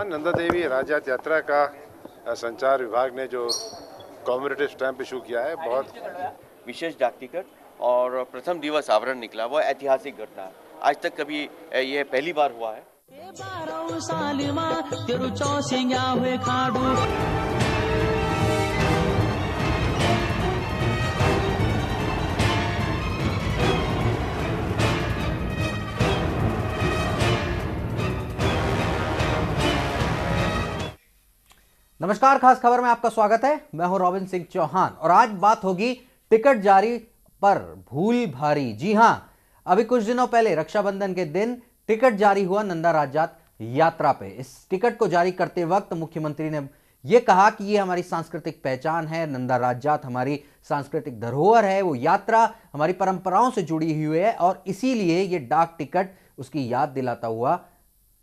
नंदा देवी राजजात यात्रा का संचार विभाग ने जो कॉमेमोरेटिव स्टैंप इशू किया है, बहुत विशेष डाक टिकट और प्रथम दिवस आवरण निकला, वो ऐतिहासिक घटना है। आज तक कभी ये पहली बार हुआ है। नमस्कार, खास खबर में आपका स्वागत है। मैं हूं रॉबिन सिंह चौहान और आज बात होगी टिकट जारी पर भूल भारी। जी हां, अभी कुछ दिनों पहले रक्षाबंधन के दिन टिकट जारी हुआ नंदा राजजात यात्रा पे। इस टिकट को जारी करते वक्त मुख्यमंत्री ने यह कहा कि ये हमारी सांस्कृतिक पहचान है, नंदा राजजात हमारी सांस्कृतिक धरोहर है, वो यात्रा हमारी परंपराओं से जुड़ी हुई है और इसीलिए ये डाक टिकट उसकी याद दिलाता हुआ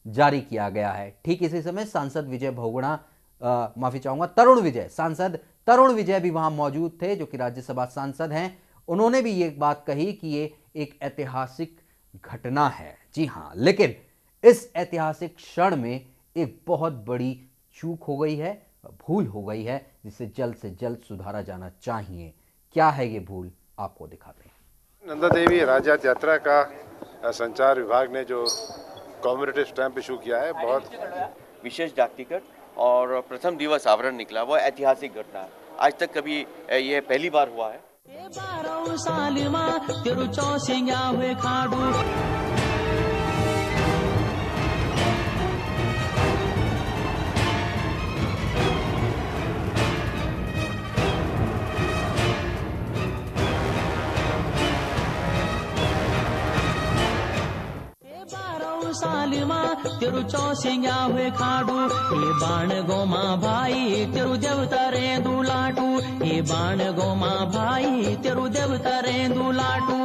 जारी किया गया है। ठीक इसी समय सांसद विजय बहुगुणा सांसद तरुण विजय भी वहां मौजूद थे, जो कि राज्यसभा सांसद हैं। उन्होंने भी ये बात कही कि ये एक ऐतिहासिक घटना है। जी हां, लेकिन इस ऐतिहासिक क्षण में एक बहुत बड़ी चूक हो गई है, भूल हो गई है, जिसे जल्द से जल्द सुधारा जाना चाहिए। क्या है ये भूल, आपको दिखाते हैं। नंदा देवी राजजात यात्रा का संचार विभाग ने जो कॉमेमोरेटिव स्टैंप इशू किया है, बहुत विशेष डाक टिकट और प्रथम दिवस आवरण निकला, वो ऐतिहासिक घटना है। आज तक कभी ये पहली बार हुआ है। तेरु चौसिंगा हुए खाडू, हे बाण गोमा भाई तेरु देवतारे दुलाटू, हे बाण गोमा भाई तेरु देवतारे दुलाटू।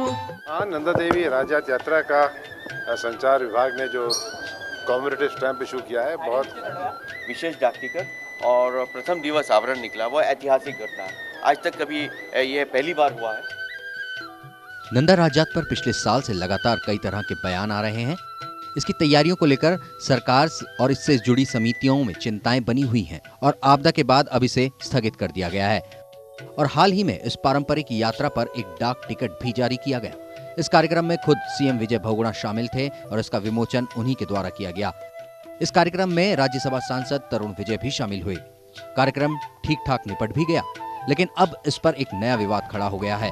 नंदा देवी राजजात यात्रा का संचार विभाग ने जो कॉमेमोरेटिव स्टैंप इशू किया है, बहुत विशेष डाक टिकट और प्रथम दिवस आवरण निकला, वो ऐतिहासिक घटना है। आज तक कभी ये पहली बार हुआ है। नंदा राजजात पर पिछले साल से लगातार कई तरह के बयान आ रहे हैं। इसकी तैयारियों को लेकर सरकार और इससे जुड़ी समितियों में चिंताएं बनी हुई हैं और आपदा के बाद अब इसे स्थगित कर दिया गया है। और हाल ही में इस पारंपरिक यात्रा पर एक डाक टिकट भी जारी किया गया। इस कार्यक्रम में खुद सीएम विजय बहुगुणा शामिल थे और इसका विमोचन उन्हीं के द्वारा किया गया। इस कार्यक्रम में राज्यसभा सांसद तरुण विजय भी शामिल हुए। कार्यक्रम ठीक ठाक निपट भी गया, लेकिन अब इस पर एक नया विवाद खड़ा हो गया है।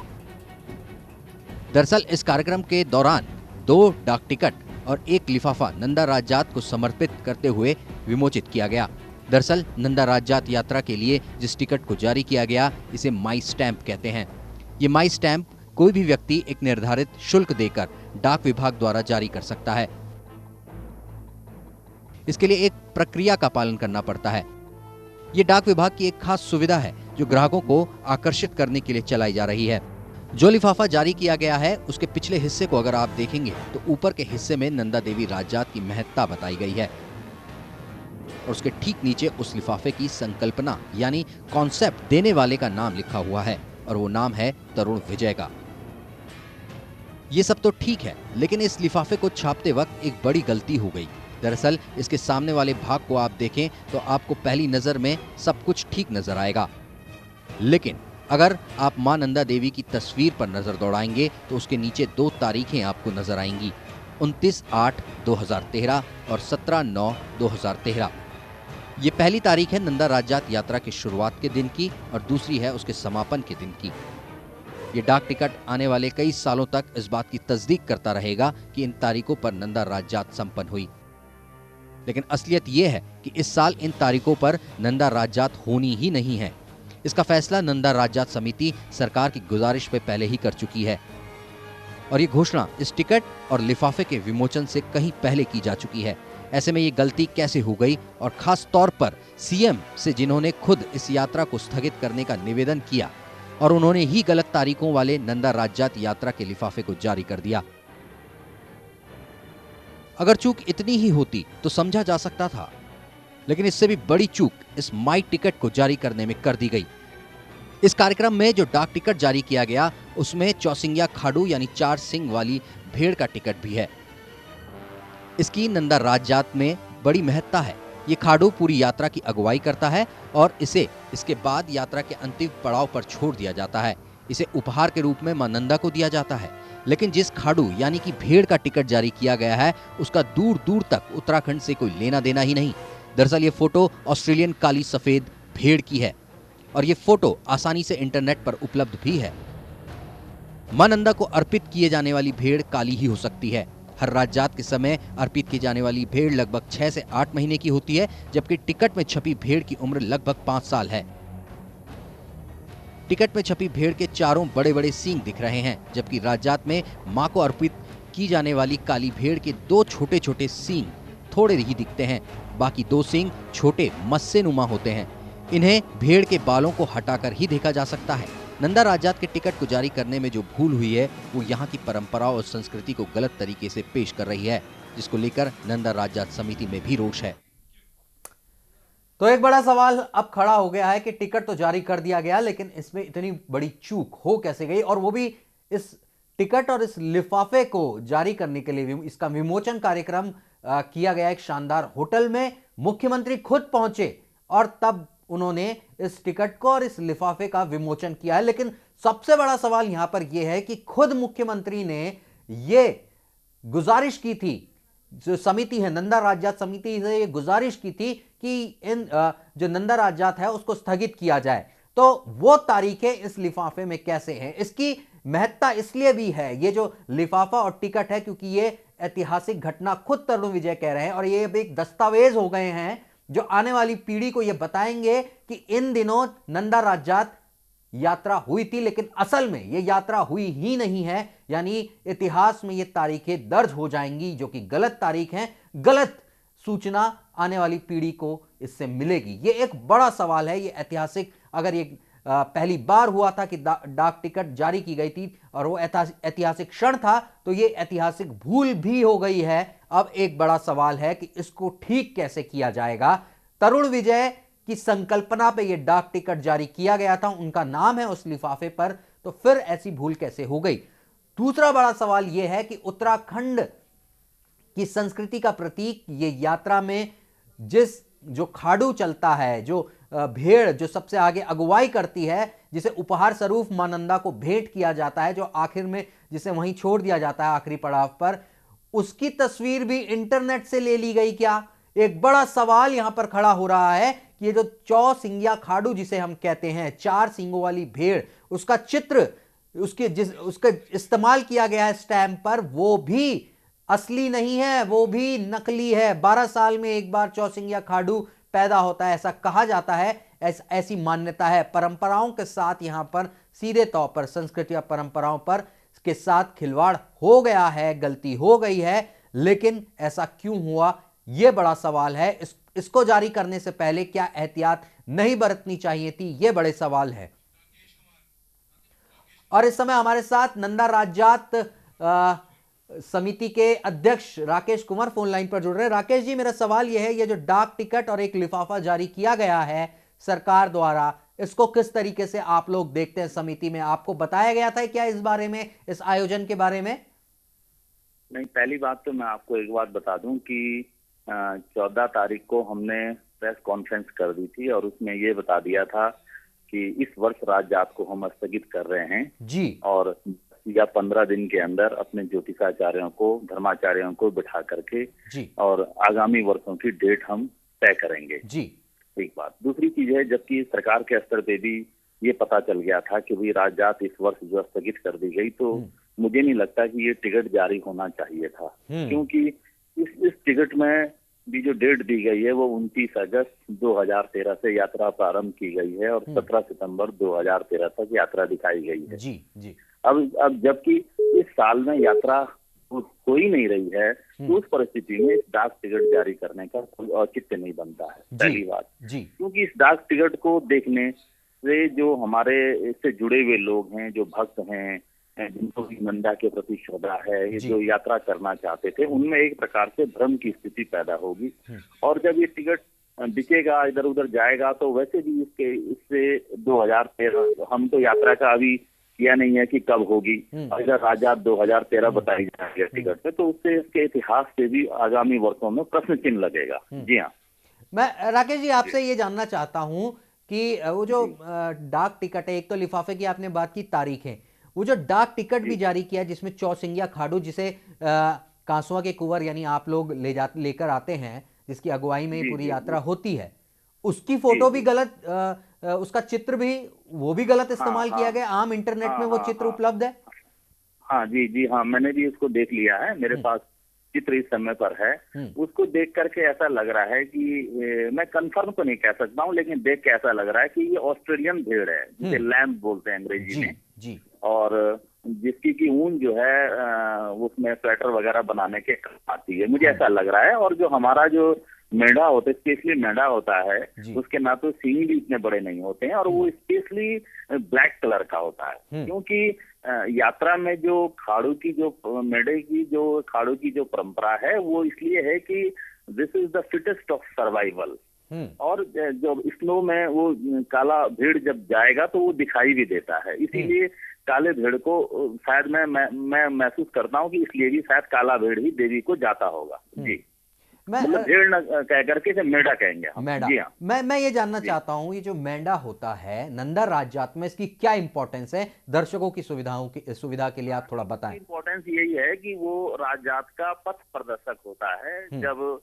दरअसल इस कार्यक्रम के दौरान 2 डाक टिकट और 1 लिफाफा नंदा राजजात को समर्पित करते हुए विमोचित किया गया। दरअसल नंदा राजजात यात्रा के लिए जिस टिकट को जारी किया गया, इसे माई स्टैंप कहते हैं। ये माई स्टैंप कोई भी व्यक्ति एक निर्धारित शुल्क देकर डाक विभाग द्वारा जारी कर सकता है। इसके लिए एक प्रक्रिया का पालन करना पड़ता है। ये डाक विभाग की एक खास सुविधा है जो ग्राहकों को आकर्षित करने के लिए चलाई जा रही है। जो लिफाफा जारी किया गया है, उसके पिछले हिस्से को अगर आप देखेंगे तो ऊपर के हिस्से में नंदा देवी राजजात की महत्ता बताई गई है और उसके ठीक नीचे उस लिफाफे की संकल्पना यानी कॉन्सेप्ट देने वाले का नाम लिखा हुआ है और वो नाम है तरुण विजय का। ये सब तो ठीक है, लेकिन इस लिफाफे को छापते वक्त एक बड़ी गलती हो गई। दरअसल इसके सामने वाले भाग को आप देखें तो आपको पहली नजर में सब कुछ ठीक नजर आएगा, लेकिन अगर आप मां नंदा देवी की तस्वीर पर नजर दौड़ाएंगे तो उसके नीचे 2 तारीखें आपको नजर आएंगी, 29/8/2013 और 17/9/2013। ये पहली तारीख है नंदा राजजात यात्रा की शुरुआत के दिन की और दूसरी है उसके समापन के दिन की। ये डाक टिकट आने वाले कई सालों तक इस बात की तस्दीक करता रहेगा कि इन तारीखों पर नंदा राजजात संपन्न हुई, लेकिन असलियत ये है कि इस साल इन तारीखों पर नंदा राजजात होनी ही नहीं है। इसका फैसला नंदा राजजात समिति सरकार की गुजारिश पे पहले ही कर चुकी है और ये घोषणा इस टिकट और लिफाफे के विमोचन से कहीं पहले की जा चुकी है। ऐसे में ये गलती कैसे हो गई, और खास तौर पर सीएम से, जिन्होंने खुद इस यात्रा को स्थगित करने का निवेदन किया और उन्होंने ही गलत तारीखों वाले नंदा राजजात यात्रा के लिफाफे को जारी कर दिया। अगर चूक इतनी ही होती तो समझा जा सकता था, लेकिन इससे भी बड़ी चूक इस माई टिकट को जारी करने में कर दी गई। इस कार्यक्रम में जो डाक टिकट जारी किया गया, उसमें चौसिंगिया खाडू यानी 4 सिंग वाली भेड़ का टिकट भी है। इसकी नंदा राजजात में बड़ी महत्ता है। ये खाडू पूरी यात्रा की अगुवाई करता है और इसे इसके बाद यात्रा के अंतिम पड़ाव पर छोड़ दिया जाता है। इसे उपहार के रूप में मां नंदा को दिया जाता है। लेकिन जिस खाडू यानी कि भेड़ का टिकट जारी किया गया है उसका दूर दूर तक उत्तराखंड से कोई लेना देना ही नहीं। दरअसल ये फोटो ऑस्ट्रेलियन काली सफेद भेड़ की है और ये फोटो आसानी से इंटरनेट पर उपलब्ध भी है। मां नंदा को अर्पित किए जाने वाली भेड़ काली ही हो सकती है। हर रात जात के समय अर्पित की जाने वाली भेड़ लगभग 6 से 8 महीने की होती है, जबकि टिकट में छपी भेड़ की उम्र लगभग 5 साल है। टिकट में छपी भेड़ के चारों बड़े बड़े सींग दिख रहे हैं, जबकि रात जात में मां को अर्पित की जाने वाली काली भेड़ के 2 छोटे छोटे सींग थोड़े ही दिखते हैं। बाकी 2 सींग छोटे मस्से नुमा होते हैं। इन्हें भेड़ के बालों को हटाकर ही देखा जा सकता है। नंदा राजात के टिकट को जारी करने में जो भूल हुई है वो यहाँ की परंपराओं और संस्कृति को गलत तरीके से पेश कर रही है, जिसको लेकर नंदा राजात समिति में भी रोष है। तो एक बड़ा सवाल अब खड़ा हो गया है कि टिकट तो जारी कर दिया गया, लेकिन इसमें इतनी बड़ी चूक हो कैसे गई, और वो भी इस टिकट और इस लिफाफे को जारी करने के लिए इसका विमोचन कार्यक्रम किया गया एक शानदार होटल में। मुख्यमंत्री खुद पहुंचे और तब उन्होंने इस टिकट को और इस लिफाफे का विमोचन किया है। लेकिन सबसे बड़ा सवाल यहां पर यह है कि खुद मुख्यमंत्री ने यह गुजारिश की थी, जो समिति है नंदा राजात समिति से ये गुजारिश की थी कि इन जो नंदा राजात है उसको स्थगित किया जाए। तो वो तारीखें इस लिफाफे में कैसे हैं, इसकी महत्ता इसलिए भी है, ये जो लिफाफा और टिकट है, क्योंकि ये ऐतिहासिक घटना खुद तरुण विजय कह रहे हैं और ये अब एक दस्तावेज हो गए हैं जो आने वाली पीढ़ी को ये बताएंगे कि इन दिनों नंदा राजात यात्रा हुई थी, लेकिन असल में ये यात्रा हुई ही नहीं है। यानी इतिहास में ये तारीखें दर्ज हो जाएंगी जो कि गलत तारीख हैं, गलत सूचना आने वाली पीढ़ी को इससे मिलेगी। ये एक बड़ा सवाल है। ये ऐतिहासिक, अगर ये पहली बार हुआ था कि डाक टिकट जारी की गई थी और वो ऐतिहासिक क्षण था, तो ये ऐतिहासिक भूल भी हो गई है। अब एक बड़ा सवाल है कि इसको ठीक कैसे किया जाएगा। तरुण विजय की संकल्पना पे ये डाक टिकट जारी किया गया था, उनका नाम है उस लिफाफे पर, तो फिर ऐसी भूल कैसे हो गई। दूसरा बड़ा सवाल यह है कि उत्तराखंड की संस्कृति का प्रतीक ये यात्रा में जो खाडू चलता है, जो भेड़ जो सबसे आगे अगुवाई करती है, जिसे उपहार स्वरूप मां नंदा को भेंट किया जाता है, जो आखिर में जिसे वहीं छोड़ दिया जाता है आखिरी पड़ाव पर, उसकी तस्वीर भी इंटरनेट से ले ली गई क्या? एक बड़ा सवाल यहां पर खड़ा हो रहा है कि ये जो चौसिंगिया खाडू जिसे हम कहते हैं, 4 सींगों वाली भेड़, उसका चित्र उसका इस्तेमाल किया गया है स्टैम्प पर, वो भी असली नहीं है, वो भी नकली है। 12 साल में एक बार चौसिंगिया खाडू पैदा होता है, ऐसा कहा जाता है, ऐसी मान्यता है। परंपराओं के साथ यहां पर सीधे तौर पर संस्कृति और परंपराओं पर के साथ खिलवाड़ हो गया है, गलती हो गई है, लेकिन ऐसा क्यों हुआ, यह बड़ा सवाल है। इसको जारी करने से पहले क्या एहतियात नहीं बरतनी चाहिए थी, यह बड़े सवाल है। और इस समय हमारे साथ नंदा राजात समिति के अध्यक्ष राकेश कुमार फोन लाइन पर जुड़ रहे हैं। राकेश जी, मेरा सवाल यह है, ये जो डाक टिकट और एक लिफाफा जारी किया गया है सरकार द्वारा, इसको किस तरीके से आप लोग देखते हैं समिति में? आपको बताया गया था क्या इस बारे में, इस आयोजन के बारे में? नहीं, पहली बात तो मैं आपको एक बात बता दूं कि 14 तारीख को हमने प्रेस कॉन्फ्रेंस कर दी थी और उसमें ये बता दिया था कि इस वर्ष राजजात को हम स्थगित कर रहे हैं जी, और या 15 दिन के अंदर अपने ज्योतिषाचार्यों को, धर्माचार्यों को बिठा करके जी, और आगामी वर्षों की डेट हम तय करेंगे जी। एक बात। दूसरी चीज है, जबकि सरकार के स्तर पे भी ये पता चल गया था कि भाई राजजात इस वर्ष जो स्थगित कर दी गई, तो मुझे नहीं लगता कि ये टिकट जारी होना चाहिए था, क्योंकि इस टिकट में भी जो डेट दी गई है वो 29 अगस्त 2013 से यात्रा प्रारंभ की गई है और 17 सितंबर 2013 तक यात्रा दिखाई गई है जी जी। अब जबकि इस साल में यात्रा हो ही नहीं रही है, तो उस परिस्थिति में इस डाक टिकट जारी करने का कोई औचित्य नहीं बनता है, पहली बात जी। क्योंकि इस डाक टिकट को देखने से जो हमारे इससे जुड़े हुए लोग हैं, जो भक्त हैं, जिनको भी नंदा के प्रति श्रद्धा है, जो यात्रा करना चाहते थे, उनमें एक प्रकार से भ्रम की स्थिति पैदा होगी। और जब ये टिकट बिकेगा, इधर उधर जाएगा, तो वैसे भी इससे 2013 हम तो यात्रा का अभी किया नहीं है कि कब होगी, अगर राजजात 2013 बताई जाएगी टिकट पे, तो उससे इसके इतिहास से भी आगामी वर्षों में प्रश्न चिन्ह लगेगा। जी हाँ, मैं राकेश जी आपसे ये जानना चाहता हूं कि वो जो डाक टिकट है, एक तो लिफाफे की आपने बात की, तारीखें, वो जो डाक टिकट भी जारी किया जिसमें चौसिंगिया खाडू, जिसे कांसुआ के कुंवर यानी आप लोग लेकर आते हैं, जिसकी अगुवाई में ये पूरी यात्रा होती है, उसकी फोटो भी गलत, उसका चित्र भी, वो भी गलत इस्तेमाल किया गया। आम इंटरनेट में वो चित्र उपलब्ध है। हाँ जी जी हाँ, मैंने भी उसको देख लिया है, मेरे पास चित्र इस समय पर है। उसको देख करके ऐसा लग रहा है कि मैं कंफर्म तो नहीं कह सकता हूँ, लेकिन देख के ऐसा लग रहा है कि ये ऑस्ट्रेलियन भेड़ है, जिसे लैम्ब बोलते हैं अंग्रेजी में जी। और जिसकी की ऊन जो है उसमें स्वेटर वगैरह बनाने के काम आती है, मुझे ऐसा लग रहा है। और जो हमारा जो मेंढा होता है, स्पेशली मेंढा होता है, उसके ना तो सींग भी इतने बड़े नहीं होते हैं और वो स्पेशली ब्लैक कलर का होता है, क्योंकि यात्रा में जो खाड़ू की जो मेंढे की जो खाड़ू की जो परंपरा है वो इसलिए है कि this is the fittest of survival. और जब स्नो में वो काला भेड़ जब जाएगा तो वो दिखाई भी देता है, इसीलिए काले भेड़ को शायद मैं महसूस करता हूँ कि इसलिए भी शायद काला भेड़ ही देवी को जाता होगा। जी, मतलब भेड़ न कह करके इसे मेंढा कहेंगे हम। मेंढा। जी हाँ, मैं ये जानना चाहता हूं, ये जो मेंढा होता है नंदा राजजात में, इसकी क्या इंपॉर्टेंस है दर्शकों की सुविधा के लिए आप थोड़ा बताएं। इंपॉर्टेंस यही है कि वो राजजात का पथ प्रदर्शक होता है। जब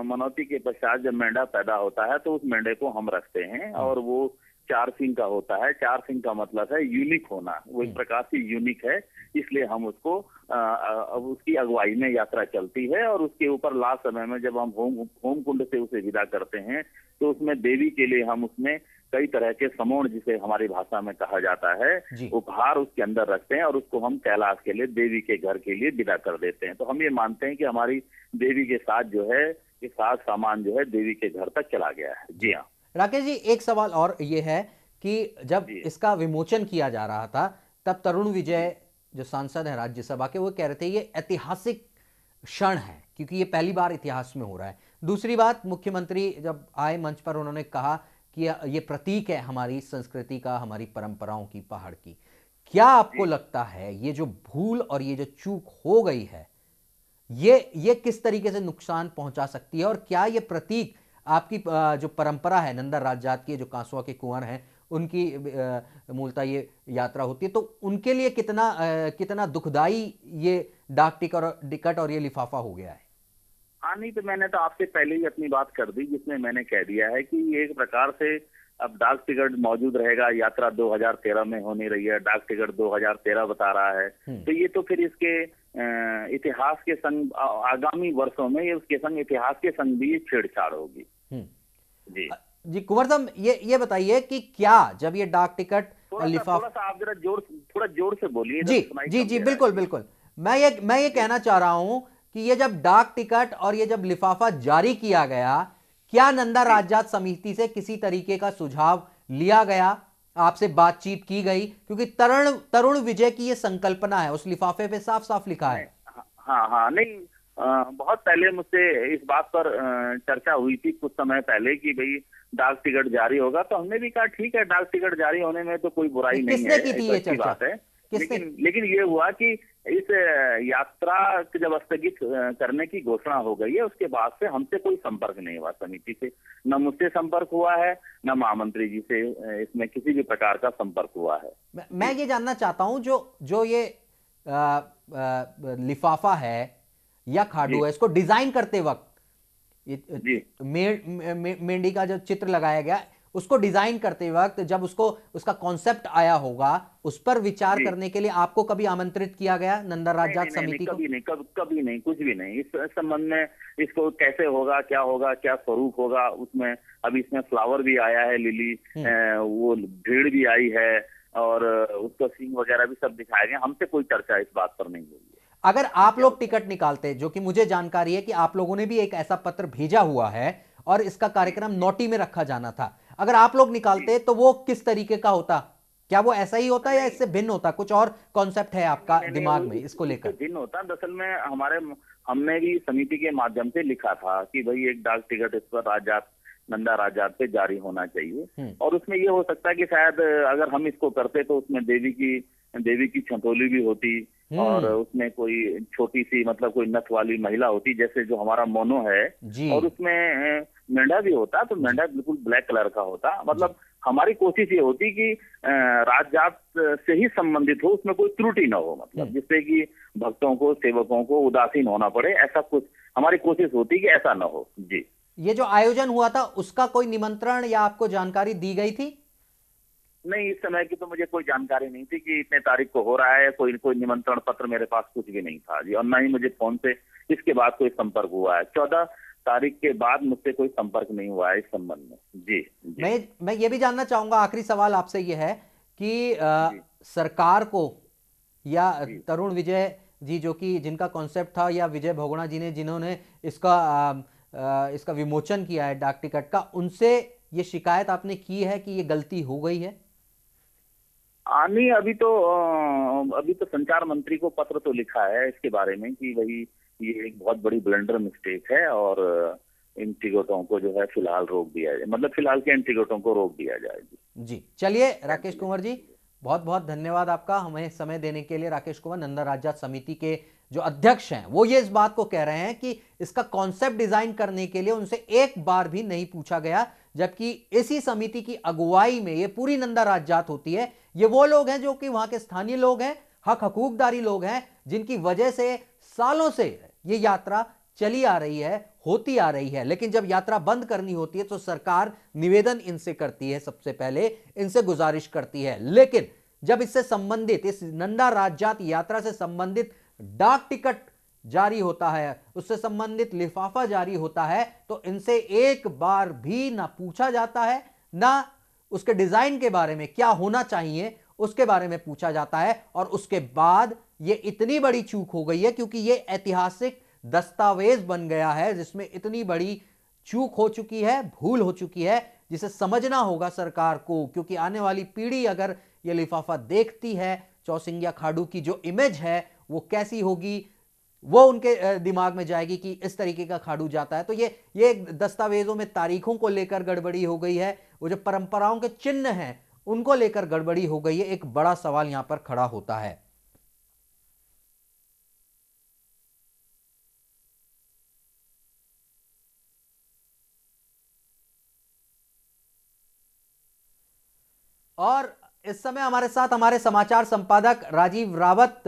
मनौती के पश्चात जब मेंढा पैदा होता है तो उस मेंढे को हम रखते हैं और वो 4 सिंग का होता है। 4 सिंग का मतलब है यूनिक होना, वो एक प्रकार से यूनिक है, इसलिए हम उसको अब उसकी अगुवाई में यात्रा चलती है। और उसके ऊपर लास्ट समय में जब हम होम कुंड से उसे विदा करते हैं तो उसमें देवी के लिए हम उसमें कई तरह के समोण, जिसे हमारी भाषा में कहा जाता है, उपहार उसके अंदर रखते हैं और उसको हम कैलाश के लिए देवी के घर के लिए विदा कर देते हैं। तो हम ये मानते हैं कि हमारी देवी के साथ जो है ये साज सामान जो है देवी के घर तक चला गया है। जी हाँ राकेश जी, एक सवाल और ये है कि जब इसका विमोचन किया जा रहा था तब तरुण विजय जो सांसद हैं राज्यसभा के, वो कह रहे थे ये ऐतिहासिक क्षण है क्योंकि ये पहली बार इतिहास में हो रहा है। दूसरी बात, मुख्यमंत्री जब आए मंच पर उन्होंने कहा कि ये प्रतीक है हमारी संस्कृति का, हमारी परंपराओं की, पहाड़ की। क्या आपको लगता है ये जो भूल और ये जो चूक हो गई है ये किस तरीके से नुकसान पहुंचा सकती है, और क्या ये प्रतीक आपकी जो परंपरा है नंदा राजजात की, जो कांसुआ के कुंवर हैं उनकी मूलतः ये यात्रा होती है, तो उनके लिए कितना दुखदाई ये डाक टिकट और ये लिफाफा हो गया है? हाँ, नहीं तो मैंने तो आपसे पहले ही अपनी बात कर दी, जिसमें मैंने कह दिया है कि ये एक प्रकार से अब डाक टिकट मौजूद रहेगा। यात्रा 2013 में होने रही है, डाक टिकट 2013 बता रहा है, तो ये तो फिर इसके इतिहास के संग आगामी वर्षों में ये उसके संग इतिहास के संग भी छेड़छाड़ होगी। जी कुंवर साहब, ये बताइए कि क्या जब ये डाक टिकट लिफाफा, थोड़ा सा आप जरा थोड़ा जोर से बोलिए। जी बिल्कुल। मैं ये कहना चाह रहा हूं कि ये जब डाक टिकट और ये जब लिफाफा जारी किया गया, क्या नंदा राजजात समिति से किसी तरीके का सुझाव लिया गया, आपसे बातचीत की गई? क्योंकि तरुण विजय की ये संकल्पना है, उस लिफाफे पे साफ साफ लिखा है। हाँ, नहीं, बहुत पहले मुझसे इस बात पर चर्चा हुई थी कुछ समय पहले कि भाई डाक टिकट जारी होगा, तो हमने भी कहा ठीक है, डाक टिकट जारी होने में तो कोई बुराई नहीं है, किसने की थी ये चर्चा? बात है। लेकिन ये हुआ कि इस यात्रा जब स्थगित करने की घोषणा हो गई है, उसके बाद से हमसे कोई संपर्क नहीं हुआ समिति से, न मुझसे संपर्क हुआ है, न महामंत्री जी से इसमें किसी भी प्रकार का संपर्क हुआ है। मैं ये जानना चाहता हूं, जो ये लिफाफा है या खाडू है, इसको डिजाइन करते वक्त मेंढी का जो चित्र लगाया गया, उसको डिजाइन करते वक्त जब उसका कॉन्सेप्ट आया होगा, उस पर विचार करने के लिए आपको कभी आमंत्रित किया गया नंदा राजजात समिति को? कभी नहीं, कुछ भी नहीं। इस संबंध में इसको कैसे होगा, क्या स्वरूप होगा, उसमें अभी इसमें फ्लावर भी आया है, लिली, वो भीड़ भी आई है और उसका सींग वगैरह भी सब दिखाया गया। हमसे कोई चर्चा इस बात पर नहीं हुई। अगर आप लोग टिकट निकालते, जो कि मुझे जानकारी है कि आप लोगों ने भी एक ऐसा पत्र भेजा हुआ है और इसका कार्यक्रम नौटी में रखा जाना था, अगर आप लोग निकालते तो वो किस तरीके का होता? क्या वो ऐसा ही होता या इससे भिन्न होता? कुछ और कॉन्सेप्ट है आपका दिमाग में इसको लेकर? भिन्न होता। दरअसल में हमने भी समिति के माध्यम से लिखा था कि भाई एक डाक टिकट इस पर नंदा राजजात पे जारी होना चाहिए, और उसमें ये हो सकता है कि शायद अगर हम इसको करते तो उसमें देवी की छतौली भी होती, और उसमें कोई छोटी सी मतलब कोई नथ वाली महिला होती, जैसे जो हमारा मोनो है, और उसमें मेंढा भी होता, तो मेंढा बिल्कुल ब्लैक कलर का होता। मतलब हमारी कोशिश ये होती कि राजजात से ही संबंधित हो, उसमें कोई त्रुटि ना हो, मतलब जिससे कि भक्तों को, सेवकों को उदासीन होना पड़े, ऐसा कुछ हमारी कोशिश होती कि ऐसा ना हो। जी, ये जो आयोजन हुआ था उसका कोई निमंत्रण या आपको जानकारी दी गई थी? नहीं, इस समय की तो मुझे कोई जानकारी नहीं थी कि इतने तारीख को हो रहा है। कोई निमंत्रण पत्र मेरे पास कुछ भी नहीं था जी, और ना ही मुझे फोन पे इसके बाद कोई संपर्क हुआ है। 14 तारीख के बाद मुझसे कोई संपर्क नहीं हुआ है इस संबंध में। जी। मैं ये भी जानना चाहूंगा, आखिरी सवाल आपसे ये है कि सरकार को या तरुण विजय जी जो कि जिनका कॉन्सेप्ट था, या विजय बहुगुणा जी ने जिन्होंने इसका विमोचन किया है डाक टिकट का, उनसे ये शिकायत आपने की है कि ये गलती हो गई है? नहीं, अभी तो संचार मंत्री को पत्र तो लिखा है इसके बारे में कि भाई ये एक बहुत बड़ी ब्लंडर मिस्टेक है और इन टिकटों को जो है फिलहाल रोक दिया जाए, मतलब फिलहाल के इन टिकटों को रोक दिया जाए। जी, चलिए राकेश कुंवर जी, बहुत बहुत धन्यवाद आपका हमें समय देने के लिए। राकेश कुंवर, नंदा राजजात समिति के जो अध्यक्ष हैं, वो ये इस बात को कह रहे हैं कि इसका कॉन्सेप्ट डिजाइन करने के लिए उनसे एक बार भी नहीं पूछा गया, जबकि इसी समिति की अगुवाई में ये पूरी नंदा राजजात होती है। ये वो लोग हैं जो कि वहां के स्थानीय लोग हैं, हक हकूकदारी लोग हैं, जिनकी वजह से सालों से ये यात्रा चली आ रही है, होती आ रही है। लेकिन जब यात्रा बंद करनी होती है तो सरकार निवेदन इनसे करती है, सबसे पहले इनसे गुजारिश करती है। लेकिन जब इससे संबंधित, इस नंदा राजजात यात्रा से संबंधित डाक टिकट जारी होता है, उससे संबंधित लिफाफा जारी होता है, तो इनसे एक बार भी ना पूछा जाता है, ना उसके डिजाइन के बारे में क्या होना चाहिए उसके बारे में पूछा जाता है। और उसके बाद ये इतनी बड़ी चूक हो गई है, क्योंकि ये ऐतिहासिक दस्तावेज बन गया है जिसमें इतनी बड़ी चूक हो चुकी है, भूल हो चुकी है, जिसे समझना होगा सरकार को। क्योंकि आने वाली पीढ़ी अगर ये लिफाफा देखती है, चौसिंगिया खाड़ू की जो इमेज है वो कैसी होगी, वो उनके दिमाग में जाएगी कि इस तरीके का खाड़ू जाता है। तो ये दस्तावेजों में तारीखों को लेकर गड़बड़ी हो गई है, वो जो परंपराओं के चिन्ह हैं उनको लेकर गड़बड़ी हो गई है। एक बड़ा सवाल यहां पर खड़ा होता है। और इस समय हमारे साथ हमारे समाचार संपादक राजीव रावत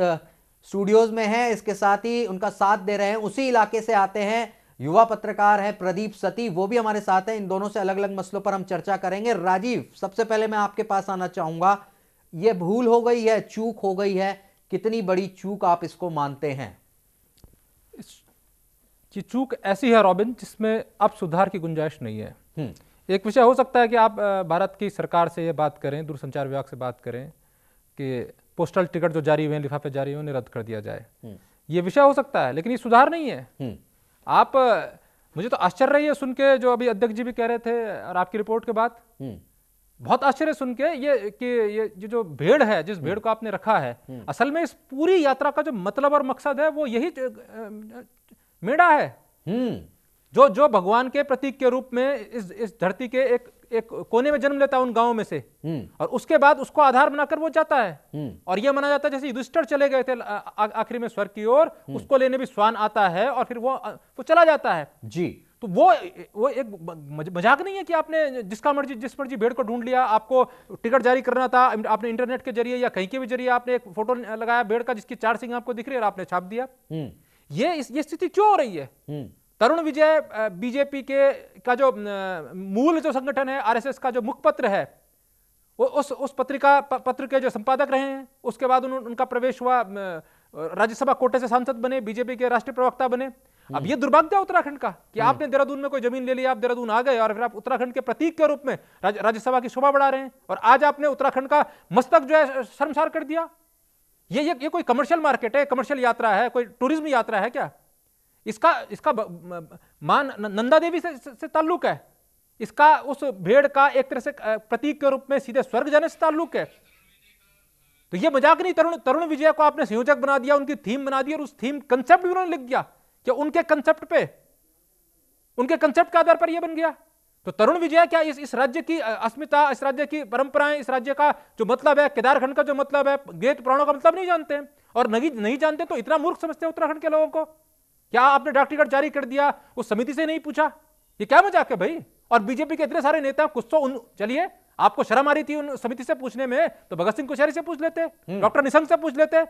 स्टूडियोज में हैं। इसके साथ ही उनका साथ दे रहे हैं, उसी इलाके से आते हैं, युवा पत्रकार हैं प्रदीप सती, वो भी हमारे साथ हैं। इन दोनों से अलग अलग मसलों पर हम चर्चा करेंगे। राजीव, सबसे पहले मैं आपके पास आना चाहूंगा, ये भूल हो गई है, चूक हो गई है, कितनी बड़ी चूक आप इसको मानते हैं? ये चूक ऐसी है रॉबिन जिसमें अब सुधार की गुंजाइश नहीं है। एक विषय हो सकता है कि आप भारत की सरकार से ये बात करें, दूरसंचार विभाग से बात करें कि पोस्टल टिकट जो जारी हुए हैं, लिफाफे जारी हुए, उन्हें रद्द कर दिया जाए। ये विषय हो सकता है, लेकिन ये सुधार नहीं है। आप, मुझे तो आश्चर्य है सुन के, जो अभी अध्यक्ष जी भी कह रहे थे और आपकी रिपोर्ट के बाद बहुत आश्चर्य सुन के, ये कि ये जो भेड़ है, जिस भेड़ को आपने रखा है, असल में इस पूरी यात्रा का जो मतलब और मकसद है वो यही मेढ़ा है, जो भगवान के प्रतीक के रूप में इस धरती के एक कोने में जन्म लेता है, उन गांवों में से, और उसके बाद उसको आधार बनाकर वो जाता है। और ये माना जाता है जैसे युधिष्ठिर चले गए थे आखिरी में स्वर्ग की ओर, उसको लेने भी स्वान आता है और फिर वो चला जाता है जी। तो वो एक मजाक नहीं है कि आपने जिस मर्जी भेड़ को ढूंढ लिया, आपको टिकट जारी करना था, आपने इंटरनेट के जरिए या कहीं के भी जरिए आपने एक फोटो लगाया भेड़ का जिसकी 4 सींग आपको दिख रही है और आपने छाप दिया। ये स्थिति क्यों हो रही है? तरुण विजय बीजेपी का जो मूल जो संगठन है, आरएसएस का जो मुखपत्र है, वो उस पत्र के जो संपादक रहे हैं, उसके बाद उनका प्रवेश हुआ, राज्यसभा कोटे से सांसद बने, बीजेपी के राष्ट्रीय प्रवक्ता बने। अब ये दुर्भाग्य है उत्तराखंड का कि आपने देहरादून में कोई जमीन ले लिया, आप देहरादून आ गए और फिर आप उत्तराखंड के प्रतीक के रूप में राज्यसभा की शोभा बढ़ा रहे हैं, और आज आपने उत्तराखंड का मस्तक जो है शर्मसार कर दिया। ये कोई कमर्शियल मार्केट है, कमर्शियल यात्रा है, कोई टूरिज्म यात्रा है क्या? इसका मान नंदा देवी से ताल्लुक है, इसका उस भेड़ का एक तरह से प्रतीक के रूप में सीधे स्वर्ग जाने से ताल्लुक है। तो ये मजाक नहीं। तरुण विजय को आपने संयोजक बना दिया, उनकी थीम बना दी, और उस थीम कंसेप्ट भी उन्होंने लिख दिया कि उनके कंसेप्ट के आधार पर यह बन गया। तो तरुण विजय क्या इस राज्य की अस्मिता, इस राज्य की परंपराएं, इस राज्य का जो मतलब है, केदारखंड का जो मतलब है, वेद पुराणों का मतलब नहीं जानते हैं। और नहीं जानते तो इतना मूर्ख समझते हैं उत्तराखंड के लोगों को? क्या आपने डाक टिकट जारी कर दिया, उस समिति से नहीं पूछा? ये क्या मजाक है भाई? और बीजेपी के इतने सारे नेता, कुछ तो चलिए आपको शर्म आ रही थी उन समिति से पूछने में, तो भगत सिंह कोश्यारी से पूछ लेते, डॉक्टर निशंक से पूछ लेते,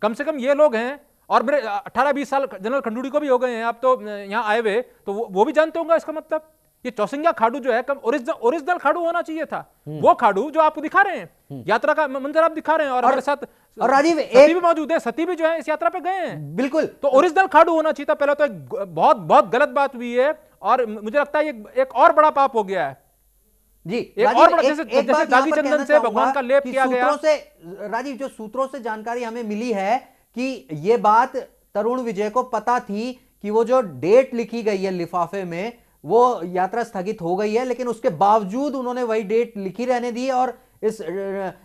कम से कम ये लोग हैं। और मेरे 18-20 साल जनरल खंडूड़ी को भी हो गए हैं, आप तो यहाँ आए हुए, तो वो भी जानते होंगे इसका मतलब। ये चौसिंगा खाड़ू जो है ओरिजिनल खाड़ू होना चाहिए था, वो खाड़ू जो आपको दिखा रहे हैं, यात्रा का मंजर आप दिखा रहे हैं, और हमारे साथ और राजीव सती भी मौजूद है, सती भी जो है इस यात्रा पे गए हैं। बिल्कुल, तो ओरिजिनल खाड़ू होना चाहिए था। पहले तो एक बहुत गलत बात हुई है, और मुझे लगता है ये एक और बड़ा पाप हो गया है जी। एक और बड़ा, जैसे गागी चंदन से भगवान का लेप किया गया। राजीव, जो सूत्रों से जानकारी हमें मिली है कि ये बात तरुण विजय को पता थी कि वो जो डेट लिखी गई है लिफाफे में, वो यात्रा स्थगित हो गई है, लेकिन उसके बावजूद उन्होंने वही डेट लिखी रहने दी और इस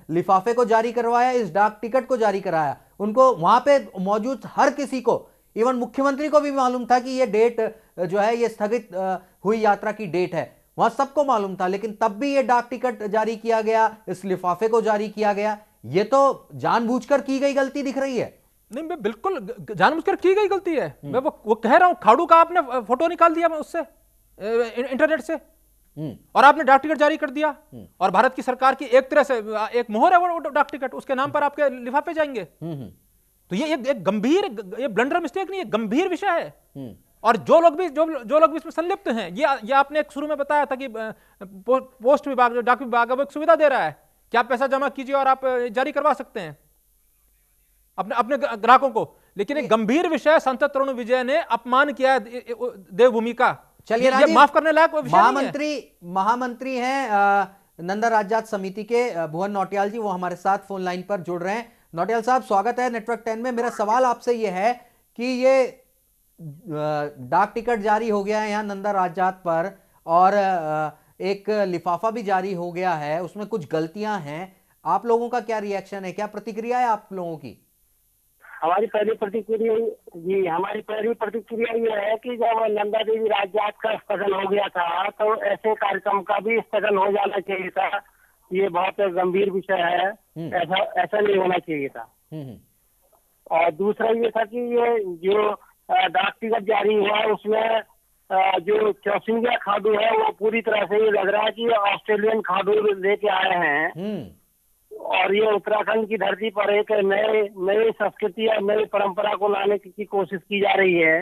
लिफाफे को जारी करवाया, इस डाक टिकट को जारी कराया। उनको वहां पे मौजूद हर किसी को, इवन मुख्यमंत्री को भी मालूम था कि ये डेट जो है ये स्थगित हुई यात्रा की डेट है, वहां सबको मालूम था, लेकिन तब भी ये डाक टिकट जारी किया गया, इस लिफाफे को जारी किया गया। ये तो जानबूझकर की गई गलती दिख रही है। नहीं, मैं बिल्कुल जानबूझकर की गई गलती है। मैं वो कह रहा हूं, खाड़ू का आपने फोटो निकाल दिया उससे इंटरनेट से, और आपने डाक टिकट जारी कर दिया, और भारत की सरकार की एक तरह से एक मोहर है वो डाक टिकट, उसके नाम पर आपके लिफाफे जाएंगे। तो ये एक गंभीर, ये ब्लंडर मिस्टेक नहीं है, गंभीर विषय है। और जो लोग भी इसमें संलिप्त हैं, ये आपने एक शुरू में बताया था कि पोस्ट विभाग, जो डाक विभाग है, वो एक सुविधा दे रहा है कि आप पैसा जमा कीजिए और आप जारी करवा सकते हैं अपने ग्राहकों को। लेकिन एक गंभीर विषय, सांसद तरुण विजय ने अपमान किया देवभूमि का। चलिए, ये माफ करने लायक महामंत्री हैं नंदा राज्यात समिति के भुवन नौटियाल जी, वो हमारे साथ फोन लाइन पर जुड़ रहे हैं। नौटियाल साहब, स्वागत है नेटवर्क 10 में। मेरा सवाल आपसे ये है कि ये डाक टिकट जारी हो गया है यहाँ नंदा राज्यात पर, और एक लिफाफा भी जारी हो गया है, उसमें कुछ गलतियां हैं। आप लोगों का क्या रिएक्शन है, क्या प्रतिक्रिया है आप लोगों की? हमारी पहली प्रतिक्रिया ये है कि जब नंदा देवी राज्यात का स्थगन हो गया था, तो ऐसे कार्यक्रम का भी स्थगन हो जाना चाहिए था। ये बहुत गंभीर विषय है, ऐसा नहीं होना चाहिए था। और दूसरा ये था कि ये जो डाक टिकट जारी हुआ, उसमें जो चौसिंगा खाड़ू है, वो पूरी तरह से ये लग रहा है कि ऑस्ट्रेलियन खाड़ू लेके आए हैं, और ये उत्तराखंड की धरती पर एक नई संस्कृति और नई परंपरा को लाने की कोशिश की जा रही है।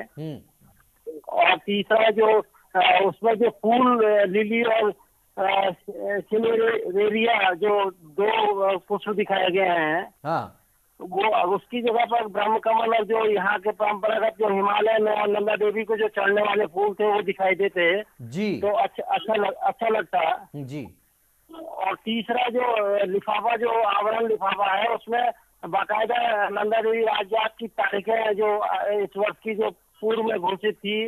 और तीसरा जो उसमें जो फूल, लिली और सिनेरेरिया, जो दो पुष्प दिखाए गए हैं, वो उसकी जगह पर ब्रह्म कमल और जो यहाँ के परंपरागत जो हिमालय में और नंदा देवी को जो चढ़ने वाले फूल थे, वो दिखाई देते जी, तो अच्छा लगता जी। और तीसरा जो लिफाफा, जो आवरण लिफाफा है, उसमें बाकायदा नंदा देवी राज्यात की तारीखें जो इस वर्ष की जो पूर्व में घोषित थी,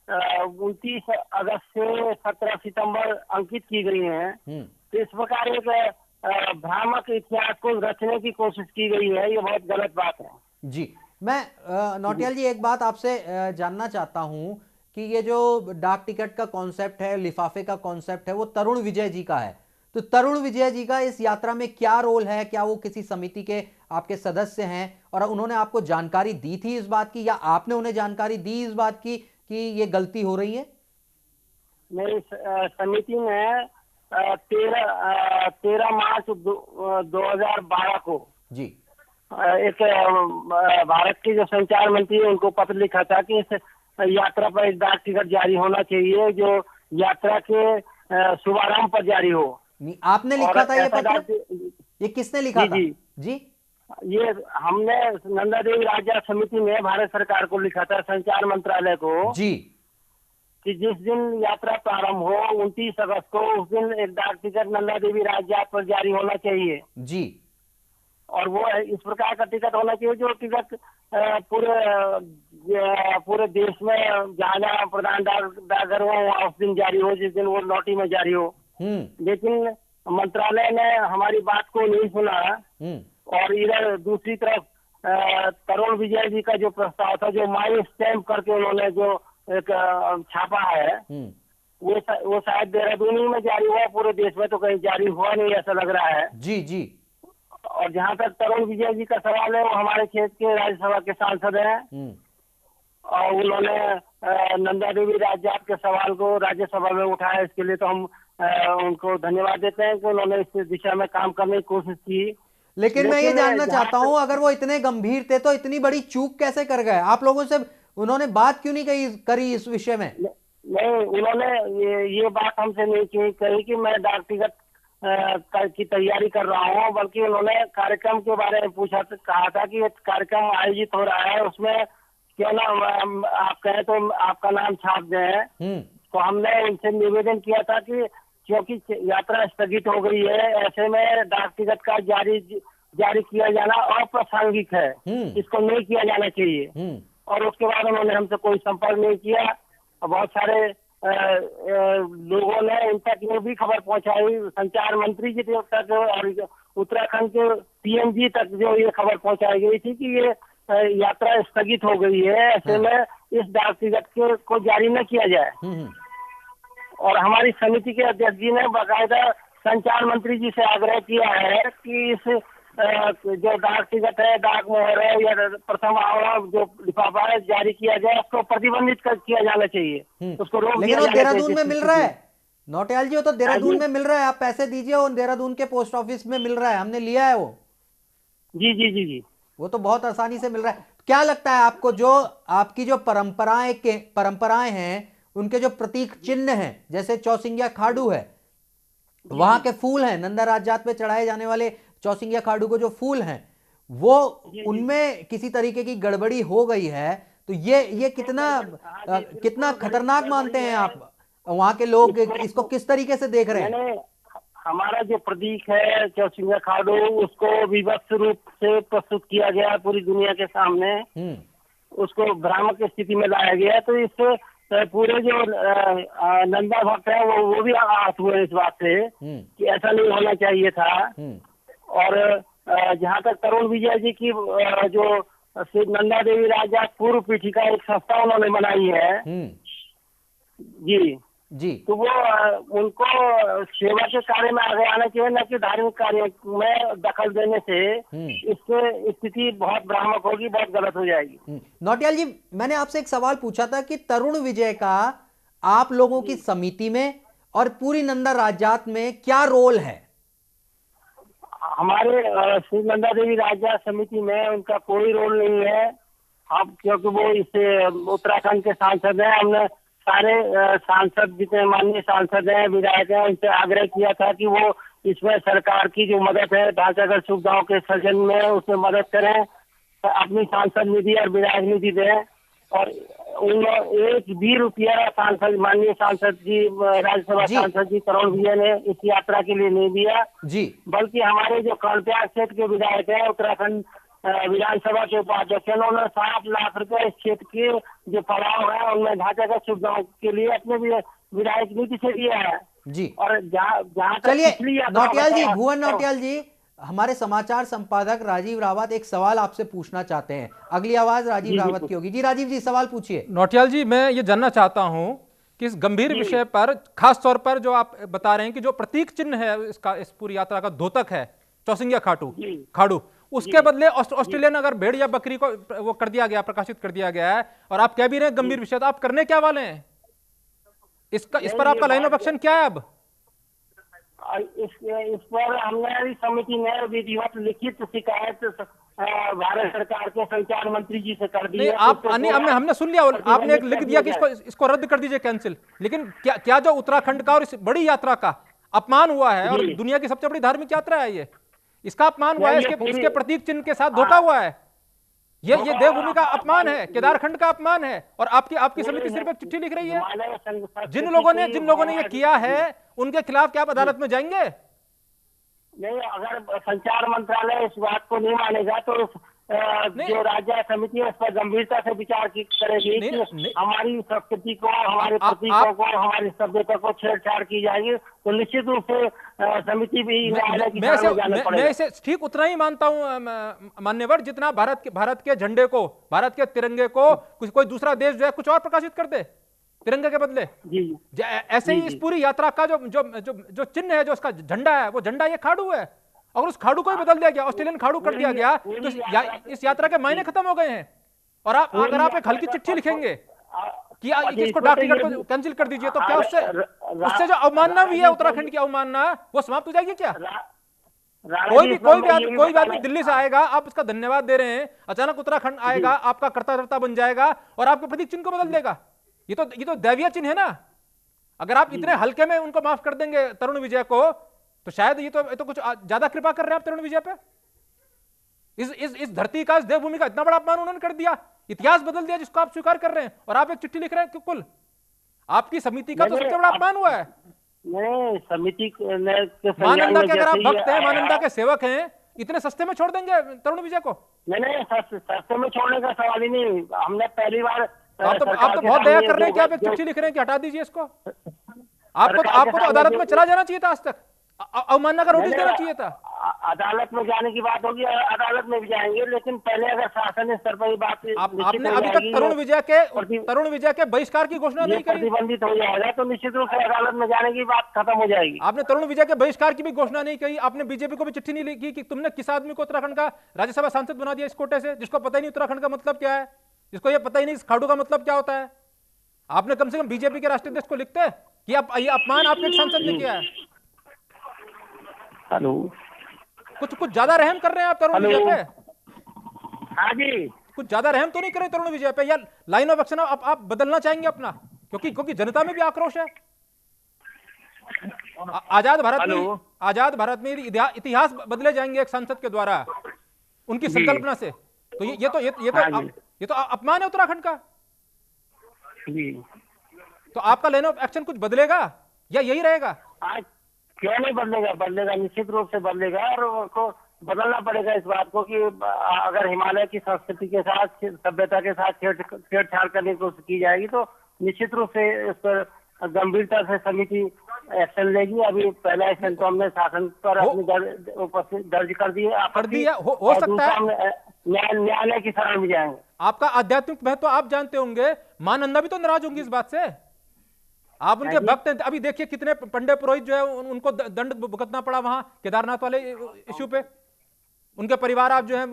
29 अगस्त से 17 सितंबर अंकित की गई हैं। तो इस प्रकार एक भ्रामक इतिहास को रचने की कोशिश की गई है, ये बहुत गलत बात है जी। मैं नौटियाल जी एक बात आपसे जानना चाहता हूं कि ये जो डाक टिकट का कॉन्सेप्ट है, लिफाफे का कॉन्सेप्ट है, वो तरुण विजय जी का है। तो तरुण विजय जी का इस यात्रा में क्या रोल है? क्या वो किसी समिति के आपके सदस्य हैं और उन्होंने आपको जानकारी दी थी इस बात की, या आपने उन्हें जानकारी दी इस बात की कि ये गलती हो रही है? मेरी समिति में 13 मार्च 2012 को जी एक भारत के जो संचार मंत्री है, उनको पत्र लिखा था कि इस यात्रा पर एक डाक टिकट जारी होना चाहिए, जो यात्रा के शुभारंभ पर जारी हो। आपने लिखा था ये पत्र? ये किसने लिखा था? जी, ये हमने नंदा देवी राज्यात समिति में भारत सरकार को लिखा था, संचार मंत्रालय को जी, कि जिस दिन यात्रा प्रारंभ हो 29 अगस्त को, उस दिन एक डाक टिकट नंदा देवी राज्यात पर जारी होना चाहिए जी। और वो इस प्रकार का टिकट होना चाहिए जो टिकट पूरे देश में जहाँ प्रधान डाकघर हो, उस दिन जारी हो, जिस दिन वो लॉटरी में जारी हो। लेकिन मंत्रालय ने हमारी बात को नहीं सुना, और इधर दूसरी तरफ तरुण विजय जी का जो प्रस्ताव था, जो माई स्टैम्प करके उन्होंने जो एक छापा है, वो शायद देहरादून में जारी हुआ, पूरे देश में तो कहीं जारी हुआ नहीं, ऐसा लग रहा है जी जी। और जहाँ तक तरुण विजय जी का सवाल है, वो हमारे क्षेत्र के राज्यसभा के सांसद हैं और उन्होंने नंदा देवी राजजात के सवाल को राज्यसभा में उठाया। इसके लिए तो हम उनको धन्यवाद देते हैं कि उन्होंने इस दिशा में काम करने की कोशिश की। लेकिन मैं ये जानना चाहता हूं, अगर वो इतने गंभीर थे तो इतनी बड़ी चूक कैसे कर गए? आप लोगों से उन्होंने बात क्यों नहीं करी इस विषय में? नहीं, उन्होंने ये बात हमसे नहीं कही कि मैं डाक टिकट की तैयारी कर रहा हूँ, बल्कि उन्होंने कार्यक्रम के बारे में पूछा, कहा था कि कार्यक्रम आयोजित हो रहा है, उसमें क्यों ना आप कहें तो आपका नाम छाप दें। तो हमने उनसे निवेदन किया था कि क्योंकि यात्रा स्थगित हो गई है, ऐसे में डाक टिकट का जारी किया जाना अप्रासंगिक है, इसको नहीं किया जाना चाहिए। और उसके बाद उन्होंने हमसे कोई संपर्क नहीं किया। बहुत सारे लोगों ने इन तक ये भी खबर पहुंचाई, संचार मंत्री जी तक और उत्तराखंड के पीएम जी तक जो ये खबर पहुंचाई गई थी कि ये यात्रा स्थगित हो गई है, ऐसे में इस डाक टिकट को जारी न किया जाए। और हमारी समिति के अध्यक्ष जी ने बाकायदा संचार मंत्री जी से आग्रह किया है कि इस जो डाक टिकट है, डाक मोहर है या प्रथम आवरण जो लिफाफा है जारी किया जाए, उसको प्रतिबंधित किया जाना चाहिए, उसको रोक दिया जाना चाहिए। देहरादून में मिल रहा है नौटियाल जी, वो तो देहरादून में मिल रहा है, आप पैसे दीजिए, वो देहरादून के पोस्ट ऑफिस में मिल रहा है, हमने लिया है वो। जी जी जी जी, वो तो बहुत आसानी से मिल रहा है। क्या लगता है आपको, जो आपकी जो परंपराएं हैं, उनके जो प्रतीक चिन्ह हैं, जैसे चौसिंगिया खाड़ू है, वहां के फूल हैं, नंदा राजजात पे चढ़ाए जाने वाले चौसिंगिया खाड़ू को जो फूल हैं, वो उनमें किसी तरीके की गड़बड़ी हो गई है, तो ये कितना खतरनाक मानते हैं आप? वहां के लोग इसको किस तरीके से देख रहे हैं? हमारा जो प्रतीक है चौसिंगिया खाड़ू, उसको विभत्स रूप से प्रस्तुत किया गया पूरी दुनिया के सामने, उसको भ्रामक स्थिति में लाया गया। तो इससे पूरे जो नंदा भक्त है वो भी आहत हुए इस बात से कि ऐसा नहीं होना चाहिए था। और जहाँ तक तरुण विजय जी की जो श्री नंदा देवी राजजात पूर्व पीठिका एक संस्था उन्होंने बनाई है जी, तो वो उनको सेवा के कार्य में आगे आना चाहिए, न कि धार्मिक कार्य में दखल देने से इससे स्थिति बहुत भ्रामक होगी, बहुत गलत हो जाएगी। नौटियाल जी, मैंने आपसे एक सवाल पूछा था कि तरुण विजय का आप लोगों की समिति में और पूरी नंदा राजजात में क्या रोल है? हमारे श्री नंदा देवी राजजात समिति में उनका कोई रोल नहीं है। अब क्योंकि वो इस उत्तराखंड के सांसद हैं, हमने सारे सांसद जितने माननीय सांसद हैं, विधायक हैं, उनसे आग्रह किया था कि वो इसमें सरकार की जो मदद है ढांचागत सुविधाओं के सृजन में उसमें मदद करें, तो अपनी सांसद निधि और विधायक निधि दें। और उन 1 भी रुपया सांसद माननीय सांसद जी, राज्यसभा सांसद जी तरुण विजय ने इस यात्रा के लिए नहीं दिया जी, बल्कि हमारे जो कर्णप्रयाग क्षेत्र के विधायक हैं, उत्तराखंड विधानसभा के उपाध्यक्ष, उन्होंने 7 लाख रुपए इस क्षेत्र के जो पड़ाव है उनमें ढांचागत सुविधाओं के लिए अपने विधायक निधि से दिया है जी। और जहाँ चलिए नौटियाल जी, भुवन नौटियाल जी, हमारे समाचार संपादक राजीव रावत एक सवाल आपसे पूछना चाहते हैं। अगली आवाज राजीव रावत की होगी। जी राजीव जी, सवाल पूछिए। नौटियाल जी, मैं ये जानना चाहता हूं कि इस गंभीर विषय पर, खास तौर पर जो आप बता रहे हैं कि जो प्रतीक चिन्ह है इसका, इस पूरी यात्रा का द्योतक है चौसिंगिया खाड़ू, उसके बदले ऑस्ट्रेलियन अगर भेड़ या बकरी को वो कर दिया गया, प्रकाशित कर दिया गया है, और आप कह भी रहे हैं गंभीर विषय, तो आप करने क्या वाले हैं? इस पर आपका लाइन ऑफ एक्शन क्या है? अब इस पर हमारी समिति ने विधिवत लिखित शिकायत भारत सरकार के संचार मंत्री जी से कर दी है। हमने सुन लिया, आपने एक लिख दिया कि इसको रद्द कर दीजिए, कैंसिल। लेकिन क्या जो उत्तराखंड का और इस बड़ी यात्रा का अपमान हुआ है, और दुनिया की सबसे बड़ी धार्मिक यात्रा है ये, इसका अपमान हुआ है, इसके प्रतीक चिन्ह के साथ धोखा हुआ है, ये देवभूमि का अपमान है, केदारखंड का अपमान है, और आपकी समिति सिर्फ एक चिट्ठी लिख रही है। जिन लोगों ने ये किया है उनके खिलाफ क्या आप अदालत में जाएंगे? नहीं, अगर संचार मंत्रालय इस बात को नहीं मानेगा तो जो राज्य समिति है उस पर गंभीरता से विचार करेगी कि हमारी संस्कृति को, हमारे प्रतीकों को, हमारी सभ्यता को छेड़छाड़ की जाएगी, तो निश्चित रूप से समिति भी न्यायालय की तरफ जाना पड़ेगा। मैं इसे ठीक उतना ही मानता हूं मान्यवर, जितना भारत के झंडे को, भारत के तिरंगे को कोई दूसरा देश जो है कुछ और प्रकाशित कर दे तिरंगे के बदले। ऐसे ही इस पूरी यात्रा का जो चिन्ह है, जो उसका झंडा है, वो झंडा ये खाड़ू है। अगर उस खाड़ू को ही बदल दिया गया, ऑस्ट्रेलियन खाड़ू कर दिया गया, तो इस यात्रा के मायने खत्म हो गए हैं। और अगर आप एक हल्की चिट्ठी लिखेंगे कि इसको डाक टिकट को कैंसिल कर दीजिए, तो क्या उससे जो अवमानना भी है, उत्तराखंड की अवमानना, वो समाप्त हो जाएगी क्या? कोई भी आदमी दिल्ली से आएगा, आप उसका धन्यवाद दे रहे हैं, अचानक उत्तराखंड आएगा, आपका कर्ता धर्ता बन जाएगा और आपके प्रतीक चिन्ह को बदल देगा। ये तो दैवीय चिन्ह है ना। अगर आप इतने हल्के में उनको माफ कर देंगे तरुण विजय को, तो शायद ये तो कुछ ज्यादा कृपा कर रहे हैं आप तरुण विजय पे। इस धरती का, इस देवभूमि का इतना बड़ा अपमान उन्होंने कर दिया, इतिहास बदल दिया, जिसको आप स्वीकार कर रहे हैं, और आप एक चिट्ठी लिख रहे हैं। कुल आपकी समिति का तो सबसे बड़ा अपमान हुआ है। नहीं, समिति महानंदा के अगर आप भक्त हैं, महानंदा के सेवक हैं, इतने सस्ते में छोड़ देंगे तरुण विजय को? नहीं, सस्ते में छोड़ने का सवाल ही नहीं। हमने पहली बार, आप तो बहुत दया कर रहे हैं कि आप एक चिट्ठी लिख रहे हैं कि हटा दीजिए इसको। आपको तो अदालत में चला जाना चाहिए था, आज तक अवमानना का नोटिस देना चाहिए था। अदालत में जाने की बात होगी, अदालत में भी जाएंगे, लेकिन पहले अगर शासन स्तर पर बात आपने अभी तक तरुण विजय के बहिष्कार की घोषणा नहीं करी। प्रतिबंधित हो जाएगा तो निश्चित रूप से अदालत में जाने की बात खत्म हो जाएगी। आपने तरुण विजय के बहिष्कार की भी घोषणा नहीं करी। आपने बीजेपी को भी चिट्ठी नहीं लिखी कि तुमने किस आदमी को उत्तराखंड का राज्यसभा सांसद बना दिया इस कोटे से, जिसको पता ही नहीं उत्तराखंड का मतलब क्या है, जिसको ये पता ही नहीं इस खाड़ू का मतलब क्या होता है। आपने कम से कम बीजेपी के राष्ट्रीय अध्यक्ष को लिखते कि ये अपमान आपके एक सांसद ने किया है। हेलो, कुछ ज्यादा रहम कर रहे हैं आप तरुण विजय पे। हाँ जी, कुछ ज्यादा रहम तो नहीं करें तरुण विजय पे, या लाइन ऑफ एक्शन आप बदलना चाहेंगे अपना, क्योंकि जनता में भी आक्रोश है। आजाद भारत में इतिहास बदले जाएंगे एक सांसद के द्वारा, उनकी संकल्पना से, तो ये तो अपमान है उत्तराखंड का। तो आपका लाइन ऑफ एक्शन कुछ बदलेगा या यही रहेगा? क्यों नहीं बदलेगा, निश्चित रूप से बदलेगा। और उसको बदलना पड़ेगा इस बात को कि अगर हिमालय की संस्कृति के साथ, सभ्यता के साथ छेड़छाड़ करने की कोशिश की जाएगी, तो निश्चित रूप से इस पर गंभीरता से समिति एक्शन लेगी। अभी पहला एक्शन तो हमने शासन पर अपनी दर्ज कर दिए, हो सकता है न्यायालय की शरण में जाएंगे। आपका आध्यात्मिक महत्व आप जानते होंगे, मानंदा भी तो नाराज होंगी इस बात से। आप उनके भक्त हैं, अभी देखिए कितने पंडित पुरोहित जो है उनको दंड भुगतना पड़ा वहां केदारनाथ वाले इश्यू पे, उनके परिवार आप जो है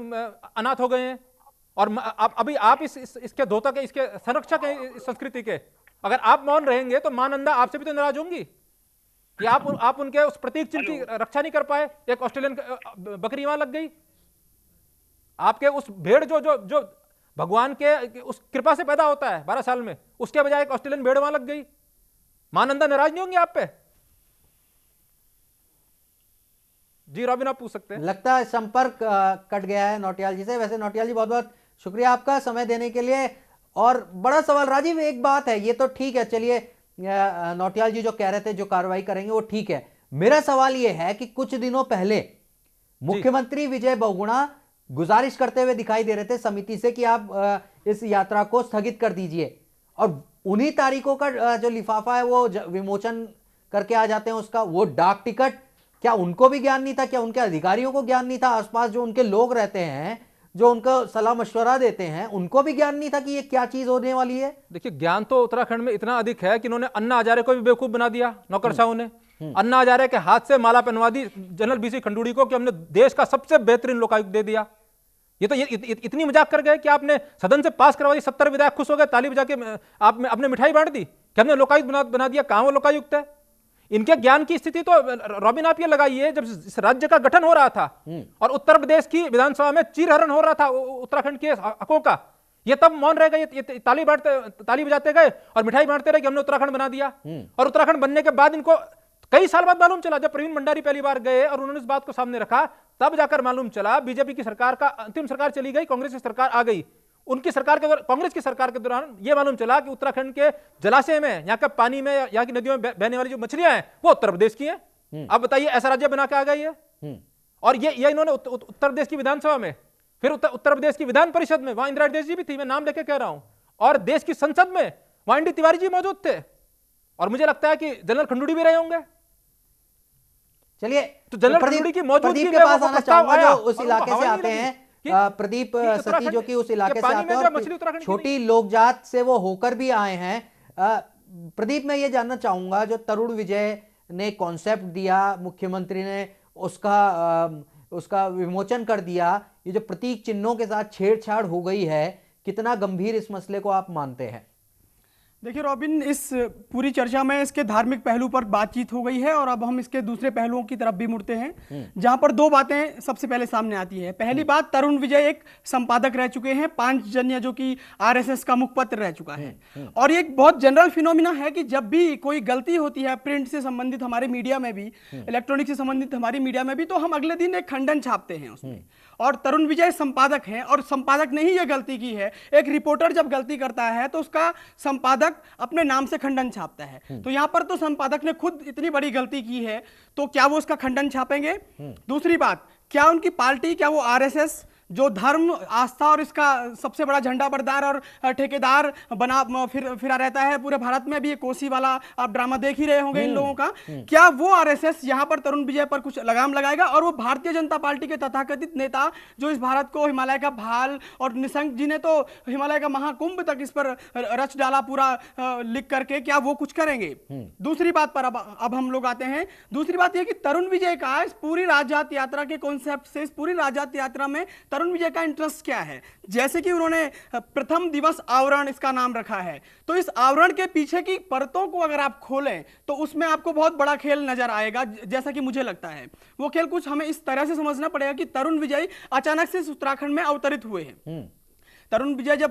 अनाथ हो गए हैं। और अभी आप इसके धोतक है, इसके संरक्षक हैं इस संस्कृति के। अगर आप मौन रहेंगे तो मानंदा आपसे भी तो नाराज होंगी कि आप उनके उस प्रतीक चिन्ह की रक्षा नहीं कर पाए। एक ऑस्ट्रेलियन बकरी वहां लग गई, आपके उस भेड़ जो भगवान के उस कृपा से पैदा होता है 12 साल में, उसके बजाय एक ऑस्ट्रेलियन भेड़ वहां लग गई। मानंदा नाराज नहीं होंगे आप पे? जी रॉबिन, आप पूछ सकते हैं। लगता है संपर्क कट गया है नौटियाल जी से। वैसे नौटियाल जी बहुत बहुत शुक्रिया आपका समय देने के लिए। और बड़ा सवाल राजीव, एक बात है, ये तो ठीक है, चलिए नौटियाल जी जो कह रहे थे जो कार्रवाई करेंगे वो ठीक है। मेरा सवाल ये है कि कुछ दिनों पहले मुख्यमंत्री विजय बहुगुणा गुजारिश करते हुए दिखाई दे रहे थे समिति से कि आप इस यात्रा को स्थगित कर दीजिए, और उन्हीं तारीखों का जो लिफाफा है वो विमोचन करके आ जाते हैं उसका, वो डाक टिकट। क्या उनको भी ज्ञान नहीं था? क्या उनके अधिकारियों को ज्ञान नहीं था? आसपास जो उनके लोग रहते हैं, जो उनको सलाह मशवरा देते हैं, उनको भी ज्ञान नहीं था कि ये क्या चीज होने वाली है? देखिए, ज्ञान तो उत्तराखंड में इतना अधिक है कि इन्होंने अन्ना हजारे को भी बेवकूफ बना दिया, नौकरशाहों ने। अन्ना हजारे के हाथ से माला पहनवा दी जनरल बीसी खंडूड़ी को कि हमने देश का सबसे बेहतरीन लोकायुक्त दे दिया। ये तो इतनी मजाक कर गए कि आपने सदन से पास करवा दी, 70 विधायक खुश हो गए, ताली बजा के आपने मिठाई बांट दी कि हमने लोकायुक्त बना दिया। कहां वो लोकायुक्त है? इनके ज्ञान की स्थिति तो रॉबिन आप ये लगाइए, जब इस राज्य का गठन हो रहा था और उत्तर प्रदेश की विधानसभा में चीरहरण हो रहा था उत्तराखंड के हकों का, ये तब मौन रह गए, ये ताली बजाते गए और मिठाई बांटते रहे कि हमने उत्तराखंड बना दिया। और उत्तराखंड बनने के बाद इनको कई साल बाद मालूम चला, जब प्रवीण भंडारी पहली बार गए और उन्होंने इस बात को सामने रखा, तब जाकर मालूम चला बीजेपी की सरकार का अंतिम सरकार चली गई, कांग्रेस की सरकार आ गई। उनकी सरकार के कांग्रेस की सरकार के दौरान यह मालूम चला कि उत्तराखंड के जलाशय में, यहाँ के पानी में, यहाँ की नदियों में बहने वाली जो मछलियां हैं वो उत्तर प्रदेश की हैं। अब बताइए, ऐसा राज्य बना के आ गई है। और ये इन्होंने उत्तर प्रदेश की विधानसभा में, फिर उत्तर प्रदेश की विधान परिषद में, वहां इंदिरा देश जी भी थी, मैं नाम लेके कह रहा हूं, और देश की संसद में वहां एनडी तिवारी जी मौजूद थे, और मुझे लगता है कि जनरल खंडूड़ी भी रहे होंगे। चलिए, तो जनरल खंडूड़ी की मौजूदगी के पास आना चाहूंगा, जो उस इलाके से आते हैं, प्रदीप सती जो कि उस इलाके से आते हैं और छोटी लोकजात से वो होकर भी आए हैं। प्रदीप, मैं ये जानना चाहूंगा, जो तरुण विजय ने कॉन्सेप्ट दिया, मुख्यमंत्री ने उसका उसका विमोचन कर दिया, ये जो प्रतीक चिन्हों के साथ छेड़छाड़ हो गई है, कितना गंभीर इस मसले को आप मानते हैं? देखिए रॉबिन, इस पूरी चर्चा में इसके धार्मिक पहलू पर बातचीत हो गई है और अब हम इसके दूसरे पहलुओं की तरफ भी मुड़ते हैं, जहां पर दो बातें सबसे पहले सामने आती है। पहली बात, तरुण विजय एक संपादक रह चुके हैं पांचजन्य, जो कि आरएसएस का मुखपत्र रह चुका है। और ये एक बहुत जनरल फिनोमिना है कि जब भी कोई गलती होती है प्रिंट से संबंधित हमारे मीडिया में भी, इलेक्ट्रॉनिक से संबंधित हमारी मीडिया में भी, तो हम अगले दिन एक खंडन छापते हैं उसमें। और तरुण विजय संपादक हैं और संपादक ने ही यह गलती की है। एक रिपोर्टर जब गलती करता है तो उसका संपादक अपने नाम से खंडन छापता है। तो यहां पर तो संपादक ने खुद इतनी बड़ी गलती की है, तो क्या वो उसका खंडन छापेंगे? दूसरी बात, क्या उनकी पार्टी, क्या वो आरएसएस जो धर्म, आस्था और इसका सबसे बड़ा झंडा बरदार और ठेकेदार बना फिरा रहता है पूरे भारत में, अभी ये कोसी वाला आप ड्रामा देख ही रहे होंगे इन लोगों का, क्या वो आरएसएस यहां पर तरुण विजय पर कुछ लगाम लगाएगा? और वो भारतीय जनता पार्टी के तथाकथित नेता जो इस भारत को हिमालय का भाल, और निशंक जी ने तो हिमालय का महाकुंभ तक इस पर रच डाला पूरा लिख करके, क्या वो कुछ करेंगे? दूसरी बात पर अब हम लोग आते हैं। दूसरी बात यह कि तरुण विजय का इस पूरी राजजात यात्रा के कॉन्सेप्ट से, इस पूरी राजजात यात्रा में तरुण विजय का इंटरेस्ट क्या है? जैसे कि उन्होंने प्रथम दिवस आवरण इसका नाम रखा है, तो इस आवरण के पीछे की परतों को अगर आप खोलें तो उसमें आपको बहुत बड़ा खेल नजर आएगा। जैसा कि मुझे लगता है वो खेल कुछ हमें इस तरह से समझना पड़ेगा कि तरुण विजय अचानक से उत्तराखंड में अवतरित हुए हैं। तरुण विजय जब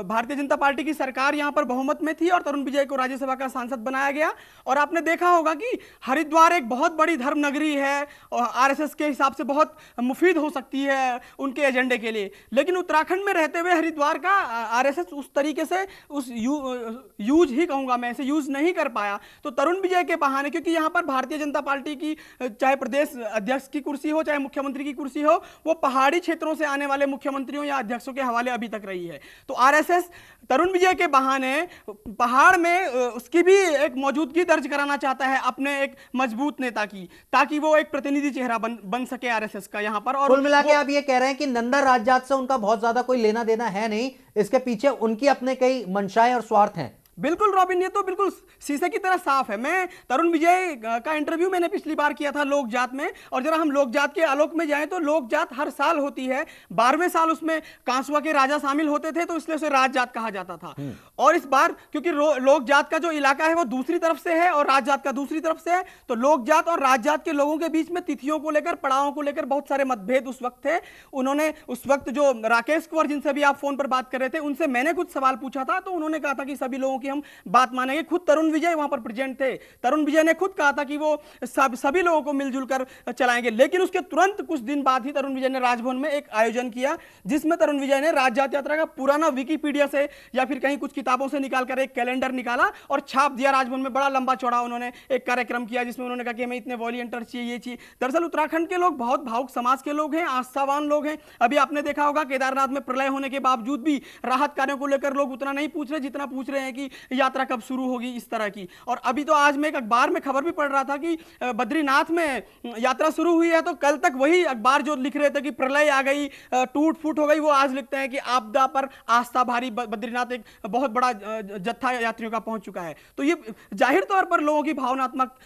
भारतीय जनता पार्टी की सरकार यहां पर बहुमत में थी और तरुण विजय को राज्यसभा का सांसद बनाया गया, और आपने देखा होगा कि हरिद्वार एक बहुत बड़ी धर्म नगरी है और आरएसएस के हिसाब से बहुत मुफीद हो सकती है उनके एजेंडे के लिए, लेकिन उत्तराखंड में रहते हुए हरिद्वार का आरएसएस उस तरीके से उस यूज ही कहूंगा मैं, इसे यूज नहीं कर पाया। तो तरुण विजय के बहाने, क्योंकि यहां पर भारतीय जनता पार्टी की चाहे प्रदेश अध्यक्ष की कुर्सी हो चाहे मुख्यमंत्री की कुर्सी हो, वो पहाड़ी क्षेत्रों से आने वाले मुख्यमंत्रियों या अध्यक्षों के हवाले अभी तक रही है। तो आरएसएस तरुण विजय के बहाने पहाड़ में उसकी भी एक मौजूदगी दर्ज कराना चाहता है अपने एक मजबूत नेता की, ताकि वो एक प्रतिनिधि चेहरा बन सके आरएसएस का यहां पर। और कुल मिला के आप ये कह रहे हैं कि नंदा राजजात से उनका बहुत ज्यादा कोई लेना देना है नहीं, इसके पीछे उनकी अपने कई मंशाएं और स्वार्थ हैं। बिल्कुल रॉबिन, ये तो बिल्कुल शीशे की तरह साफ है। मैं तरुण विजय का इंटरव्यू मैंने पिछली बार किया था लोकजात में, और जरा हम लोकजात के आलोक में जाएं तो लोकजात हर साल होती है, 12वें साल उसमें कांसुआ के राजा शामिल होते थे, तो इसलिए उसे राजजात कहा जाता था। और इस बार क्योंकि लोकजात का जो इलाका है वो दूसरी तरफ से है और राजजात का दूसरी तरफ से है, तो लोकजात और राजजात के लोगों के बीच में तिथियों को लेकर, पड़ावों को लेकर बहुत सारे मतभेद उस वक्त थे। उन्होंने उस वक्त जो राकेश कुंवर, जिनसे भी आप फोन पर बात कर रहे थे, उनसे मैंने कुछ सवाल पूछा था, तो उन्होंने कहा था कि सभी लोगों की हम बात मानेंगे। खुद तरुण विजय वहां पर प्रेजेंट थे, तरुण विजय ने खुद कहा था कि वो सभी लोगों को मिलजुल कर चलाएंगे। लेकिन उसके तुरंत कुछ दिन बाद ही तरुण विजय ने राजभवन में एक आयोजन किया, जिसमें तरुण विजय ने राजजात यात्रा का पुराना विकिपीडिया से या फिर कहीं कुछ किताबों से निकालकर एक कैलेंडर निकाला और छाप दिया राजभवन में। बड़ा लंबा चौड़ा उन्होंने एक कार्यक्रम किया, जिसमें उन्होंने कहा कि हमें इतने वॉलंटियर चाहिए, ये चाहिए। दरअसल उत्तराखंड के लोग बहुत भावुक समाज के लोग हैं, आस्थावान लोग हैं। अभी आपने देखा होगा केदारनाथ में प्रलय होने के बावजूद भी राहत कार्यों को लेकर लोग उतना नहीं पूछ रहे जितना पूछ रहे हैं कि यात्रा कब शुरू होगी, इस तरह की। और अभी तो आज मैं एक अखबार में खबर भी पढ़ रहा था कि बद्रीनाथ में यात्रा शुरू हुई है, तो कल तक वही अखबार जो लिख रहे थे कि प्रलय आ गई, टूट फूट हो गई, वो आज लिखते हैं कि आपदा पर आस्था भारी, बद्रीनाथ एक बहुत बड़ा जत्था यात्रियों का पहुंच चुका है। तो ये जाहिर तौर पर लोगों की भावनात्मक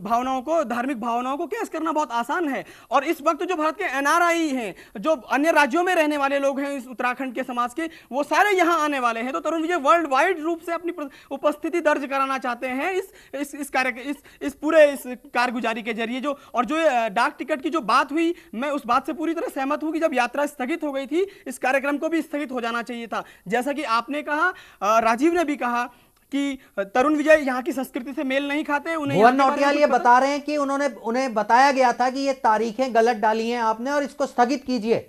भावनाओं को, धार्मिक भावनाओं को कैश करना बहुत आसान है। और इस वक्त जो भारत के एनआरआई हैं, जो अन्य राज्यों में रहने वाले लोग हैं इस उत्तराखंड के समाज के, वो सारे यहां आने वाले हैं। तो तरुण विजय वर्ल्ड वाइड रूप से अपनी उपस्थिति दर्ज कराना चाहते हैं इस पूरे कारगुजारी के जरिए। जो डाक टिकट की जो बात हुई, मैं उस बात से पूरी तरह सहमत हूं कि जब यात्रा स्थगित हो गई थी, इस कार्यक्रम को भी स्थगित हो जाना चाहिए था। जैसा कि आपने कहा, राजीव ने भी कहा कि तरुण विजय यहाँ की संस्कृति से मेल नहीं खाते। भुवन नौटियाल ये बता रहे हैं कि उन्हें बताया गया था कि ये तारीखें गलत डाली हैं आपने और इसको स्थगित कीजिए,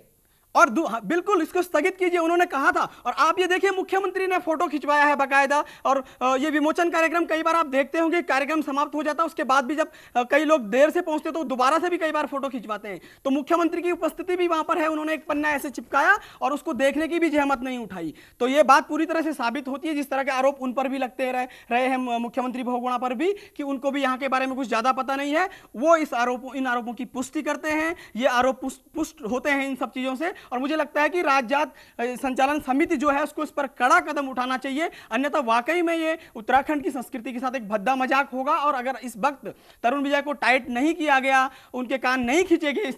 और बिल्कुल इसको स्थगित कीजिए, उन्होंने कहा था। और आप ये देखिए, मुख्यमंत्री ने फोटो खिंचवाया है बाकायदा। और ये विमोचन कार्यक्रम कई बार आप देखते होंगे, कार्यक्रम समाप्त हो जाता है, उसके बाद भी जब कई लोग देर से पहुंचते तो दोबारा से भी कई बार फोटो खिंचवाते हैं। तो मुख्यमंत्री की उपस्थिति भी वहां पर है, उन्होंने एक पन्ना ऐसे चिपकाया और उसको देखने की भी जहमत नहीं उठाई। तो ये बात पूरी तरह से साबित होती है, जिस तरह के आरोप उन पर भी लगते रहे हैं, मुख्यमंत्री बहुगुणा पर भी, कि उनको भी यहाँ के बारे में कुछ ज्यादा पता नहीं है। वो इन आरोपों की पुष्टि करते हैं, ये आरोप पुष्ट होते हैं इन सब चीजों से। और मुझे लगता है कि राज्यात संचालन समिति जो है उसको इस पर कड़ा कदम उठाना चाहिए, अन्यथा वाकई में ये उत्तराखंड की संस्कृति के साथ एक भद्दा मजाक होगा। और अगर इस वक्त तरुण विजय को टाइट नहीं किया गया, उनके कान नहीं खींचे गए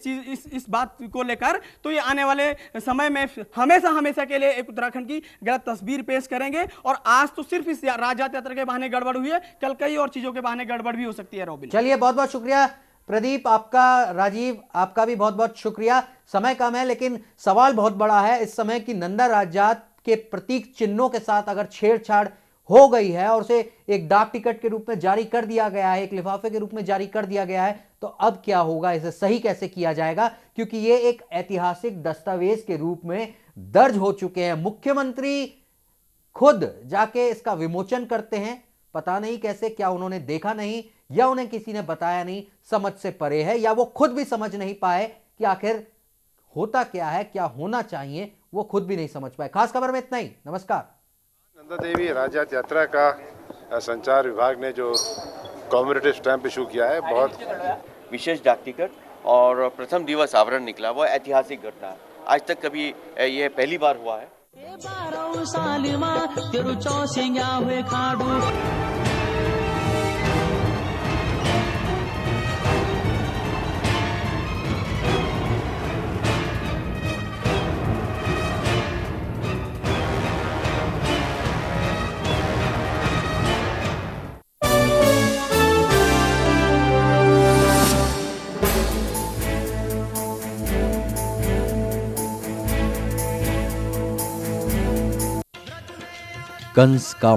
इस बात को लेकर, तो ये आने वाले समय में हमेशा के लिए एक उत्तराखंड की गलत तस्वीर पेश करेंगे। और आज तो सिर्फ इस राज्यात यात्रा के बहाने गड़बड़ हुई है, कल कई और चीजों के बहाने गड़बड़ भी हो सकती है। रॉबिन, चलिए, बहुत बहुत शुक्रिया प्रदीप आपका, राजीव आपका भी बहुत बहुत शुक्रिया। समय कम है लेकिन सवाल बहुत बड़ा है इस समय की नंदा राज्यात के प्रतीक चिन्हों के साथ अगर छेड़छाड़ हो गई है और उसे एक डाक टिकट के रूप में जारी कर दिया गया है, एक लिफाफे के रूप में जारी कर दिया गया है, तो अब क्या होगा, इसे सही कैसे किया जाएगा, क्योंकि ये एक ऐतिहासिक दस्तावेज के रूप में दर्ज हो चुके हैं। मुख्यमंत्री खुद जाके इसका विमोचन करते हैं, पता नहीं कैसे, क्या उन्होंने देखा नहीं या उन्हें किसी ने बताया नहीं, समझ से परे है, या वो खुद भी समझ नहीं पाए कि आखिर होता क्या है, क्या होना चाहिए, वो खुद भी नहीं समझ पाए। खास खबर में इतना ही। नमस्कार। नंदा देवी राज्यात यात्रा का संचार विभाग ने जो कॉमेमोरेटिव स्टैंप इशू किया है, बहुत विशेष डाक टिकट और प्रथम दिवस आवरण निकला, वो ऐतिहासिक घटना है। आज तक कभी यह पहली बार हुआ है। कंस का